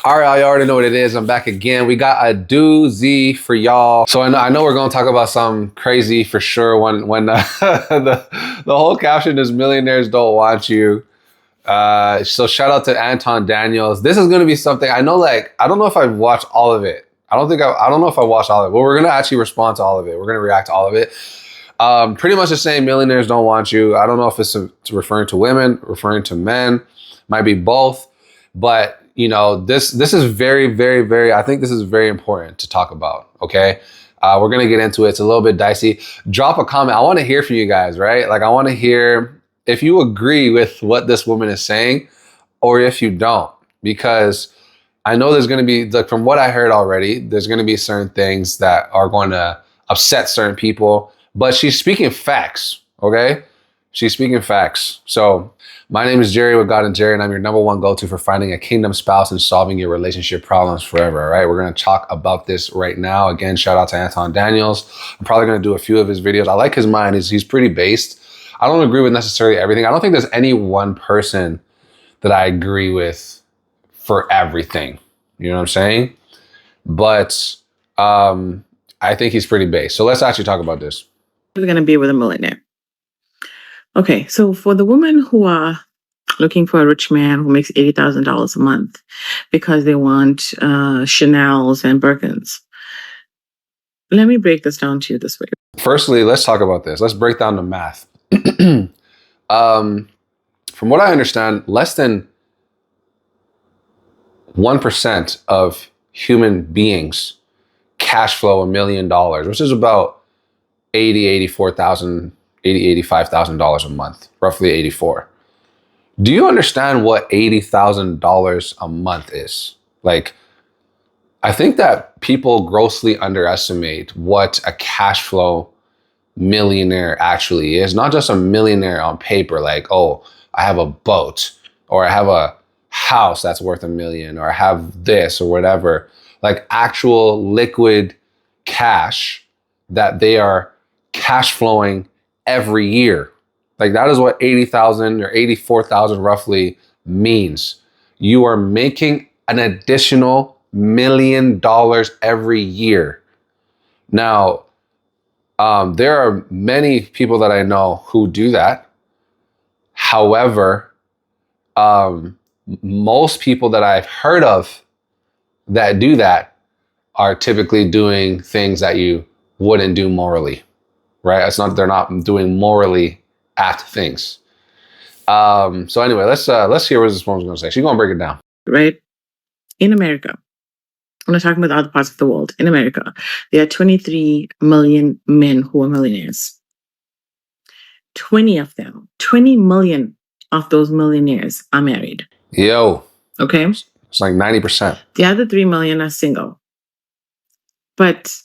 All right, you already know what it is. I'm back again. We got a doozy for y'all. So I know we're going to talk about something crazy for sure. When the whole caption is "Millionaires don't want you." So shout out to Anton Daniels. This is going to be something I know. Like, I don't know if I've watched all of it. I don't know if I watched all of it. But we're going to actually respond to all of it. We're going to react to all of it. Pretty much the same. Millionaires don't want you. I don't know if it's referring to women, referring to men. Might be both. But you know, this is very, very, very, I think this is very important to talk about, okay? We're going to get into it. It's a little bit dicey. Drop a comment. I want to hear from you guys, right? Like, I want to hear if you agree with what this woman is saying or if you don't, because I know there's going to be, like, from what I heard already, there's going to be certain things that are going to upset certain people, but she's speaking facts, okay? She's speaking facts. So my name is Jerry with God and Jerry, and I'm your number one go-to for finding a kingdom spouse and solving your relationship problems forever. All right, we're going to talk about this right now. Again, shout out to Anton Daniels. I'm probably going to do a few of his videos. I like his mind. He's pretty based. I don't agree with necessarily everything. I don't think there's any one person that I agree with for everything. You know what I'm saying? But I think he's pretty based. So let's actually talk about this. We're going to be with a millionaire. Okay, so for the women who are looking for a rich man who makes $80,000 a month because they want Chanel's and Birkins, let me break this down to you this way. Firstly, let's talk about this. Let's break down the math. From what I understand, less than 1% of human beings cash flow $1 million, which is about $85,000 a month, roughly 84. Do you understand what $80,000 a month is? Like, I think that people grossly underestimate what a cash flow millionaire actually is. Not just a millionaire on paper, like, oh, I have a boat, or I have a house that's worth $1 million, or I have this or whatever. Like, actual liquid cash that they are cash flowing every year. Like, that is what 80,000 or 84,000 roughly means. You are making an additional $1 million every year. Now, there are many people that I know who do that. However, most people that I've heard of that do that are typically doing things that you wouldn't do morally, right? They're not doing morally apt things. So anyway, let's hear what this woman's going to say. She's going to break it down. Right? In America, I'm not talking about other parts of the world. In America, there are 23 million men who are millionaires. 20 million of those millionaires are married. Yo. Okay? It's like 90%. The other 3 million are single. But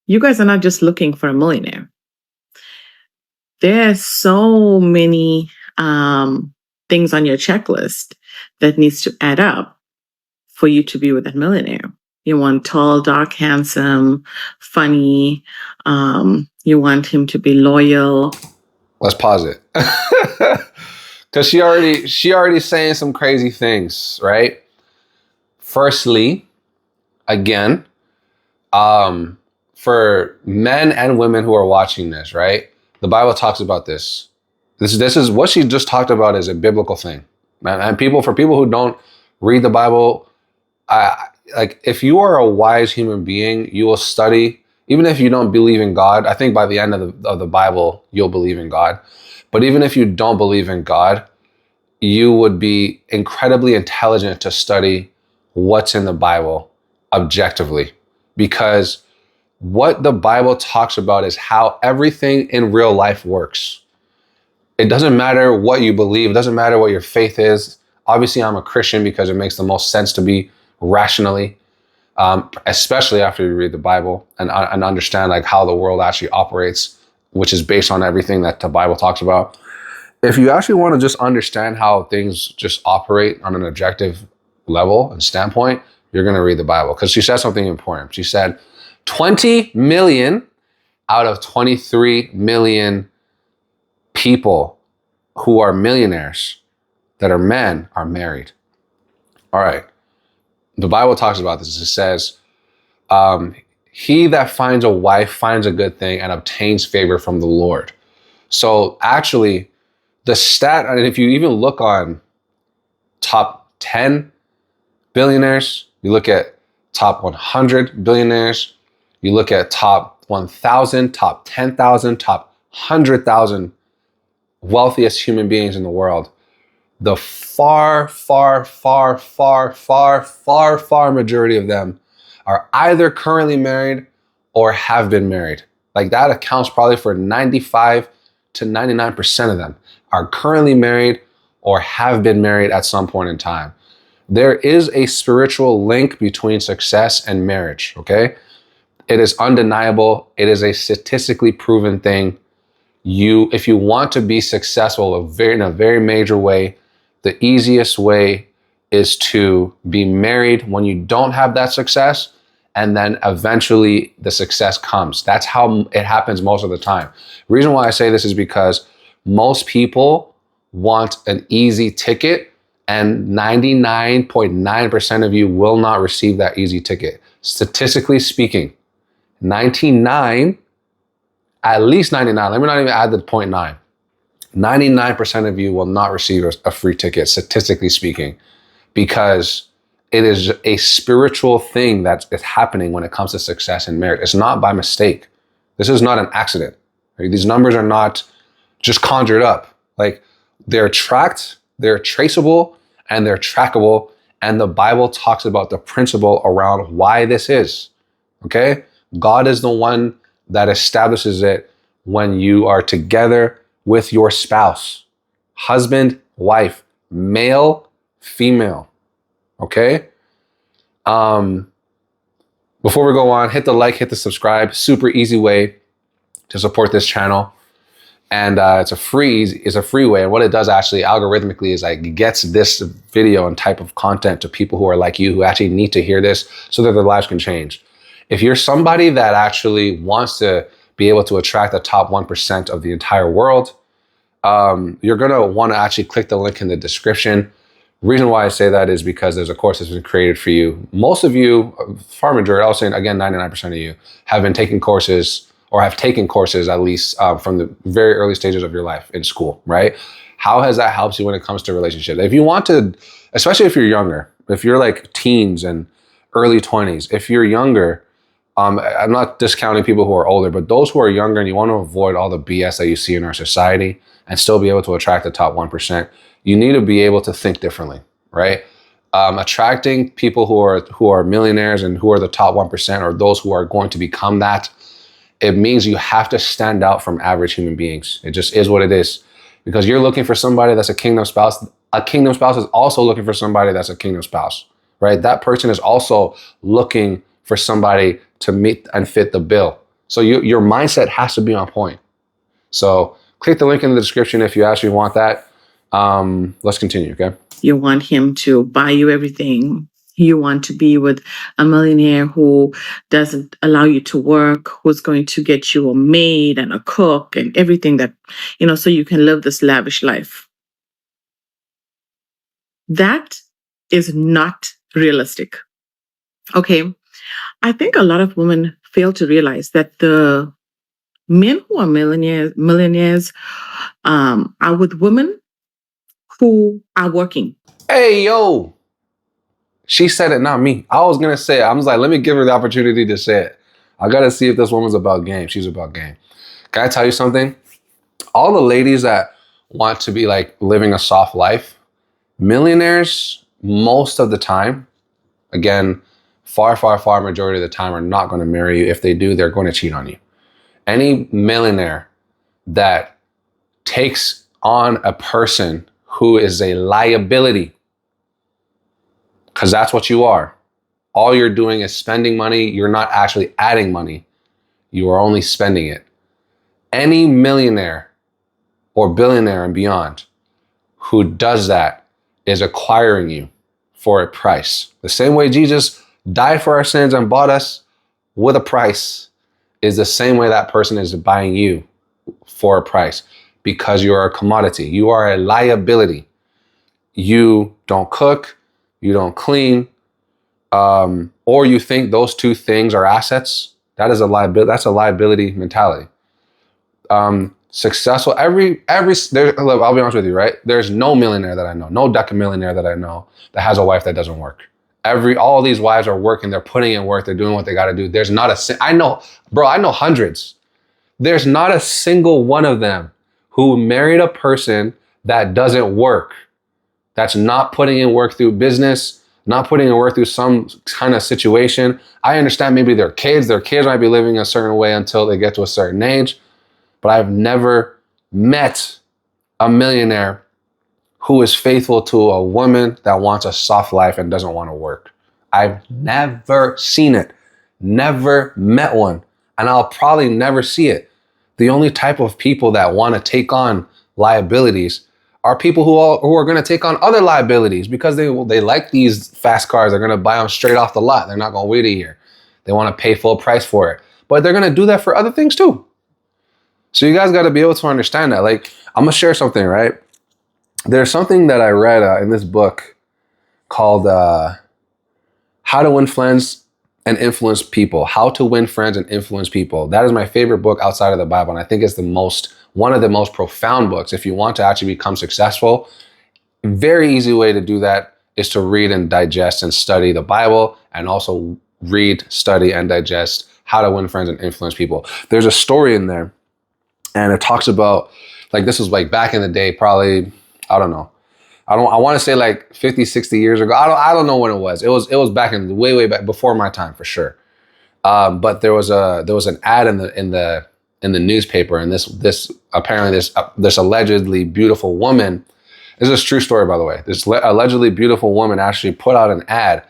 you guys are not just looking for a millionaire. There are so many things on your checklist that needs to add up for you to be with that millionaire. You want tall, dark, handsome, funny. You want him to be loyal. Let's pause it. Because she already saying some crazy things, right? Firstly, again, for men and women who are watching this, right? The Bible talks about this. This is what she just talked about is a biblical thing. And for people who don't read the Bible, like, if you are a wise human being, you will study. Even if you don't believe in God, I think by the end of the Bible, you'll believe in God. But even if you don't believe in God, you would be incredibly intelligent to study what's in the Bible objectively. Because what the Bible talks about is how everything in real life works. It doesn't matter what you believe. It doesn't matter what your faith is. Obviously, I'm a Christian because it makes the most sense to be rationally, especially after you read the Bible and understand like how the world actually operates, which is based on everything that the Bible talks about. If you actually want to just understand how things just operate on an objective level and standpoint, you're going to read the Bible, because she said something important. She said 20 million out of 23 million people who are millionaires that are men are married. All right. The Bible talks about this. It says, he that finds a wife finds a good thing and obtains favor from the Lord. So actually, the stat, and if you even look on top 10 billionaires, you look at top 100 billionaires, you look at top 1,000, top 10,000, top 100,000 wealthiest human beings in the world, the far, far, far, far, far, far, far majority of them are either currently married or have been married. Like that accounts probably for 95 to 99% of them are currently married or have been married at some point in time. There is a spiritual link between success and marriage, okay? It is undeniable. It is a statistically proven thing. If you want to be successful in a very major way, the easiest way is to be married when you don't have that success, and then eventually the success comes. That's how it happens most of the time. The reason why I say this is because most people want an easy ticket, and 99.9% of you will not receive that easy ticket. Statistically speaking, 99, at least 99, let me not even add the 0.9. 99% of you will not receive a free ticket, statistically speaking, because it is a spiritual thing that is happening when it comes to success in marriage. It's not by mistake. This is not an accident. Right? These numbers are not just conjured up. Like they're tracked, they're traceable, and they're trackable. And the Bible talks about the principle around why this is. Okay? God is the one that establishes it when you are together with your spouse, husband, wife, male, female. Okay. Before we go on, hit the like, hit the subscribe. Super easy way to support this channel, and it's a free way. And what it does actually algorithmically is like it gets this video and type of content to people who are like you, who actually need to hear this so that their lives can change. If you're somebody that actually wants to be able to attract the top 1% of the entire world, you're gonna want to actually click the link in the description. Reason why I say that is because there's a course that's been created for you. Most of you, far majority, I'll say again, 99% of you have been taking courses or have taken courses at least from the very early stages of your life in school, right? How has that helped you when it comes to relationships? If you want to, especially if you're younger, if you're like teens and early 20s, if you're younger, I'm not discounting people who are older, but those who are younger and you want to avoid all the BS that you see in our society and still be able to attract the top 1%, you need to be able to think differently, right? Attracting people who are millionaires and who are the top 1% or those who are going to become that, it means you have to stand out from average human beings. It just is what it is. Because you're looking for somebody that's a kingdom spouse. A kingdom spouse is also looking for somebody that's a kingdom spouse, right? That person is also looking for somebody to meet and fit the bill. So your mindset has to be on point. So click the link in the description if you actually want that. Let's continue, okay? You want him to buy you everything. You want to be with a millionaire who doesn't allow you to work, who's going to get you a maid and a cook and everything that, so you can live this lavish life. That is not realistic. Okay. I think a lot of women fail to realize that the men who are millionaires are with women who are working. Hey, yo. She said it, not me. I was going to say it. I was like, let me give her the opportunity to say it. I got to see if this woman's about game. She's about game. Can I tell you something? All the ladies that want to be like living a soft life, millionaires, most of the time, again, far, far, far majority of the time are not going to marry you. If they do, they're going to cheat on you. Any millionaire that takes on a person who is a liability, because that's what you are. All you're doing is spending money. You're not actually adding money. You are only spending it. Any millionaire or billionaire and beyond who does that is acquiring you for a price. The same way Jesus died for our sins and bought us with a price is the same way that person is buying you for a price, because you are a commodity. You are a liability. You don't cook. You don't clean. or you think those two things are assets, that is a liability. That's a liability mentality. Successful, look, I'll be honest with you, right? There's no millionaire that I know, no millionaire that I know that has a wife that doesn't work. All these wives are working, they're putting in work, they're doing what they got to do. There's not I know, bro, I know hundreds. There's not a single one of them who married a person that doesn't work, that's not putting in work through business, not putting in work through some kind of situation. I understand maybe their kids might be living a certain way until they get to a certain age, but I've never met a millionaire who is faithful to a woman that wants a soft life and doesn't want to work. I've never seen it, never met one, and I'll probably never see it. The only type of people that want to take on liabilities are people who are going to take on other liabilities because they like these fast cars. They're going to buy them straight off the lot. They're not going to wait a year. They want to pay full price for it, but they're going to do that for other things too. So you guys got to be able to understand that. Like, I'm going to share something, right? There's something that I read in this book called How to Win Friends and Influence People. How to Win Friends and Influence People. That is my favorite book outside of the Bible. And I think it's one of the most profound books. If you want to actually become successful, very easy way to do that is to read and digest and study the Bible, and also read, study, and digest How to Win Friends and Influence People. There's a story in there, and it talks about, like, this was like back in the day, probably, I don't know. I want to say like 50, 60 years ago. I don't know when it was. It was back in way back before my time for sure. But there was an ad in the newspaper, and this apparently this allegedly beautiful woman. This is a true story, by the way. This allegedly beautiful woman actually put out an ad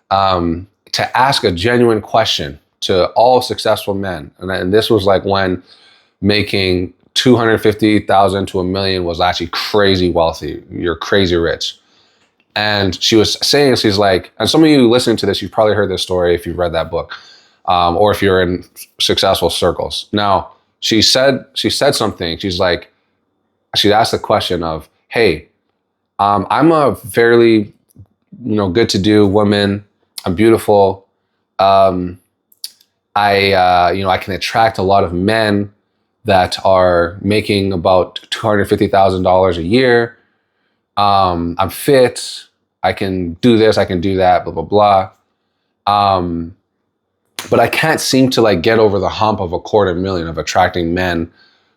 to ask a genuine question to all successful men, and this was like when making $250,000 to $1 million was actually crazy wealthy. You're crazy rich. And she was saying, she's like, and some of you listening to this, you've probably heard this story if you've read that book, or if you're in successful circles. Now, she said something. She's like, she asked the question of, hey, I'm a fairly, good to do woman. I'm beautiful. I can attract a lot of men that are making about $250,000 a year. I'm fit. I can do this. I can do that. Blah blah blah. But I can't seem to like get over the hump of $250,000 of attracting men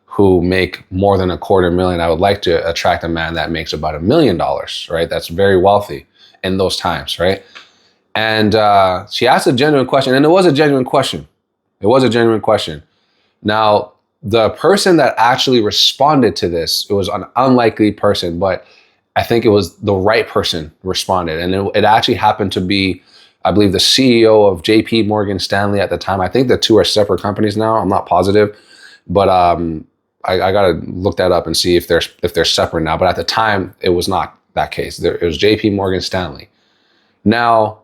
who make more than $250,000. I would like to attract a man that makes about $1 million, right? That's very wealthy in those times, right? And she asked a genuine question, and it was a genuine question. It was a genuine question. Now, the person that actually responded to this, it was an unlikely person, but I think it was the right person responded. And it actually happened to be, I believe, the CEO of JP Morgan Stanley at the time. I think the two are separate companies now. I'm not positive, but I got to look that up and see if they're separate now. But at the time, it was not that case. It was JP Morgan Stanley. Now,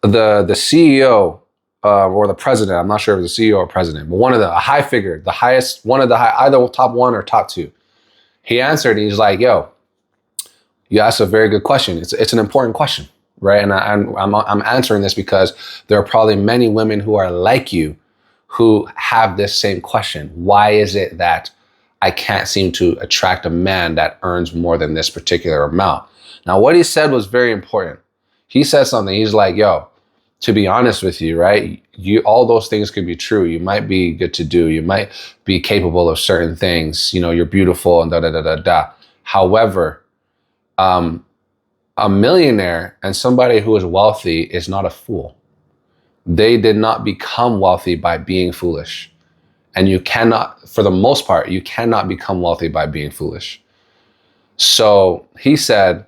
the CEO or the president, I'm not sure if it was the CEO or president, but one of a high figure, the highest, one of the high, either top one or top two. He answered, and he's like, yo, you asked a very good question. It's an important question, right? And I'm answering this because there are probably many women who are like you who have this same question. Why is it that I can't seem to attract a man that earns more than this particular amount? Now, what he said was very important. He said something. He's like, yo, to be honest with you, right? All those things could be true. You might be good to do. You might be capable of certain things. You're beautiful and da da da da da. However, a millionaire and somebody who is wealthy is not a fool. They did not become wealthy by being foolish. And you cannot, for the most part, you cannot become wealthy by being foolish. So he said,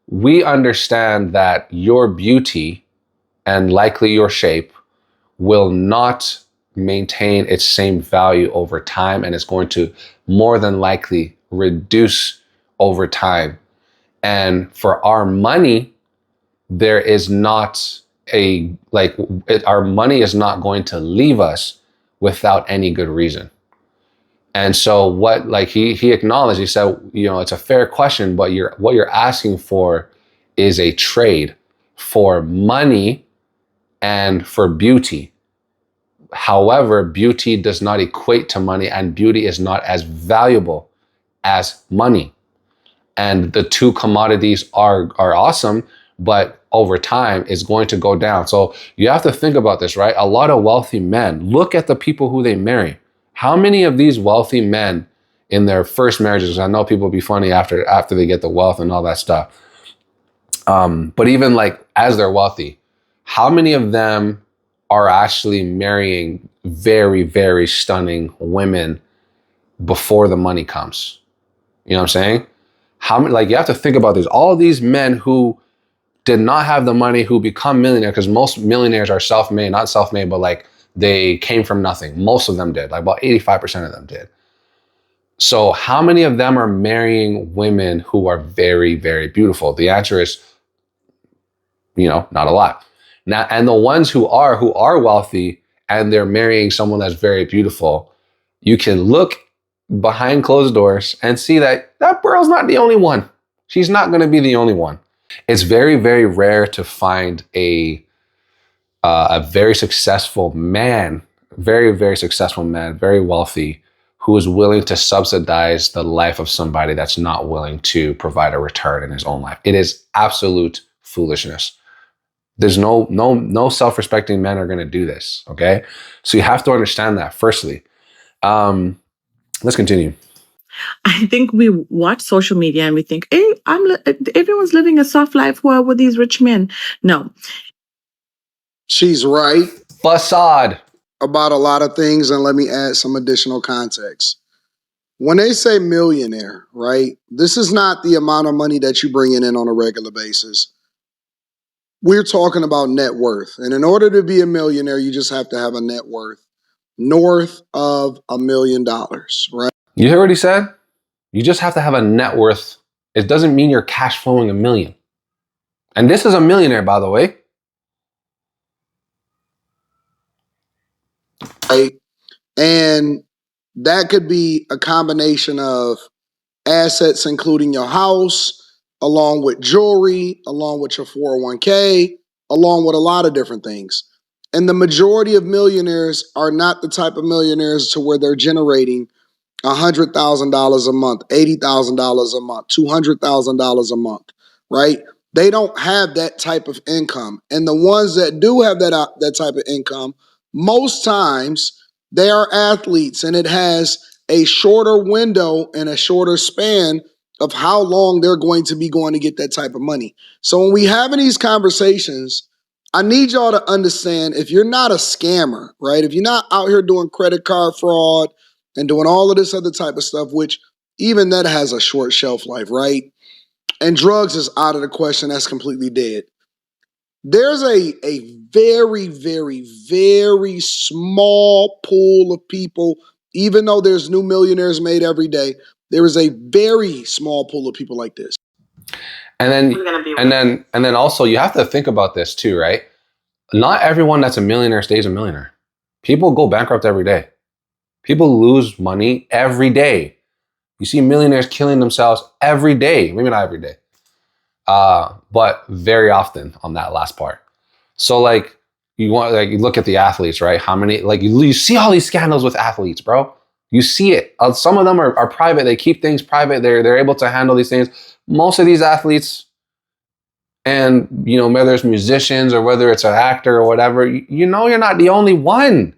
we understand that your beauty and likely your shape will not maintain its same value over time, and it's going to more than likely reduce over time. And for our money, there is not our money is not going to leave us without any good reason. And so he acknowledged, he said, it's a fair question, but what you're asking for is a trade for money and for beauty. However, beauty does not equate to money, and beauty is not as valuable as money. And the two commodities are awesome, but over time it's going to go down. So you have to think about this, right? A lot of wealthy men, look at the people who they marry. How many of these wealthy men in their first marriages, I know people be funny after they get the wealth and all that stuff. But even like as they're wealthy, how many of them are actually marrying very, very stunning women before the money comes? You know what I'm saying? How many, like, you have to think about this. All these men who did not have the money who become millionaires, because most millionaires are self-made, not self-made, but like they came from nothing. Most of them did, like about 85% of them did. So how many of them are marrying women who are very, very beautiful? The answer is, not a lot. Now, and the ones who are wealthy and they're marrying someone that's very beautiful, you can look behind closed doors and see that girl's not the only one. She's not going to be the only one. It's very, very rare to find a very successful man, very, very successful man, very wealthy, who is willing to subsidize the life of somebody that's not willing to provide a return in his own life. It is absolute foolishness. There's no self-respecting men are going to do this. Okay, so you have to understand that. Firstly, let's continue. I think we watch social media and we think, hey, everyone's living a soft life with these rich men. No. She's right Facade. about a lot of things, and let me add some additional context. When they say millionaire, right, this is not the amount of money that you bring in on a regular basis. We're talking about net worth. And in order to be a millionaire, you just have to have a net worth north of $1 million, right? You hear what he said? You just have to have a net worth. It doesn't mean you're cash flowing $1 million. And this is a millionaire, by the way. Right? And that could be a combination of assets, including your house, along with jewelry, along with your 401k, along with a lot of different things. And the majority of millionaires are not the type of millionaires to where they're generating $100,000 a month, $80,000 a month, $200,000 a month, right? They don't have that type of income. And the ones that do have that type of income, most times they are athletes, and it has a shorter window and a shorter span of how long they're going to be going to get that type of money. So when we having these conversations, I need y'all to understand, if you're not a scammer, right? If you're not out here doing credit card fraud and doing all of this other type of stuff, which even that has a short shelf life, right? And drugs is out of the question. That's completely dead. There's a very, very, very small pool of people, even though there's new millionaires made every day, there is a very small pool of people like this. And then also you have to think about this too, right? Not everyone that's a millionaire stays a millionaire. People go bankrupt every day. People lose money every day. You see millionaires killing themselves every day. Maybe not every day, but very often on that last part. So like you look at the athletes, right? How many, like you see all these scandals with athletes, bro. You see it. Some of them are private. They keep things private. They're able to handle these things. Most of these athletes, and whether it's musicians or whether it's an actor or whatever, you're not the only one.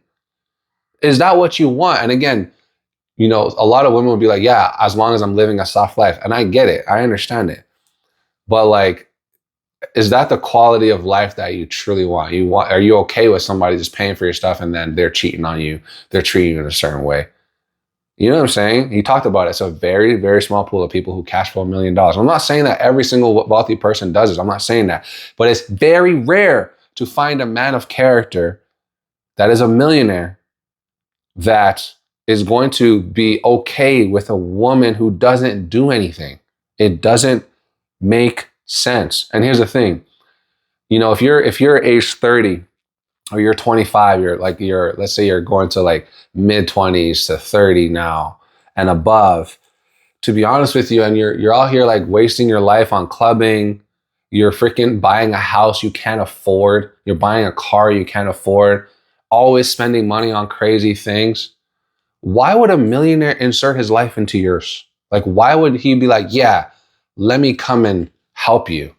Is that what you want? And again, a lot of women would be like, yeah, as long as I'm living a soft life. And I get it. I understand it. But like, is that the quality of life that you truly want? Are you okay with somebody just paying for your stuff and then they're cheating on you? They're treating you in a certain way. You know what I'm saying? You talked about it. It's a very, very small pool of people who cash flow $1 million. I'm not saying that every single wealthy person does this. I'm not saying that. But it's very rare to find a man of character that is a millionaire that is going to be okay with a woman who doesn't do anything. It doesn't make sense. And here's the thing. If you're age 30 or you're 25, let's say you're going to like mid 20s to 30 now and above, to be honest with you, and you're out here like wasting your life on clubbing, You're freaking buying a house you can't afford. You're buying a car you can't afford. Always spending money on crazy things. Why would a millionaire insert his life into yours? Like, why would he be like, yeah, let me come and help you?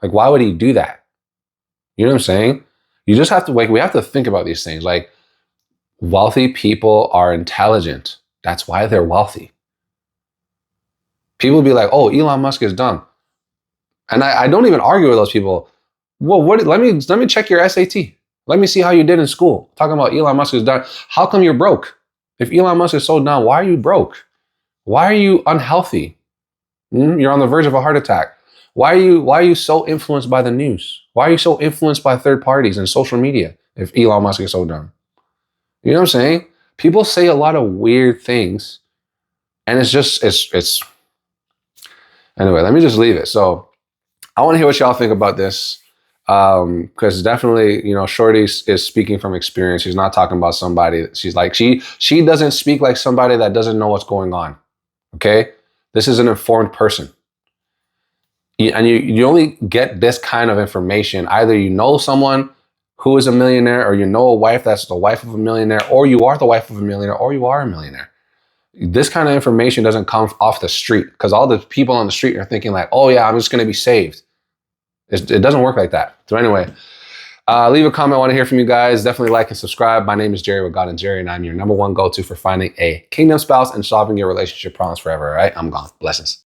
Like, why would he do that? You know what I'm saying? You just have to, like, we have to think about these things. Like, wealthy people are intelligent. That's why they're wealthy. People be like, oh, Elon Musk is dumb. And I don't even argue with those people. Well, let me check your SAT. Let me see how you did in school. Talking about Elon Musk is dumb. How come you're broke? If Elon Musk is so dumb, why are you broke? Why are you unhealthy? You're on the verge of a heart attack. Why are you so influenced by the news? Why are you so influenced by third parties and social media if Elon Musk is so dumb? You know what I'm saying? People say a lot of weird things, and it's anyway, let me just leave it. So I want to hear what y'all think about this. Because definitely, you know, Shorty is speaking from experience. She's not talking about somebody. She's like, she doesn't speak like somebody that doesn't know what's going on. Okay? This is an informed person. And you only get this kind of information. Either you know someone who is a millionaire, or you know a wife that's the wife of a millionaire, or you are the wife of a millionaire, or you are a millionaire. This kind of information doesn't come off the street, because all the people on the street are thinking like, oh yeah, I'm just going to be saved. It doesn't work like that. So anyway, leave a comment. I want to hear from you guys. Definitely like and subscribe. My name is Jerry with God and Jerry, and I'm your #1 go-to for finding a kingdom spouse and solving your relationship problems forever. All right, I'm gone. Blessings.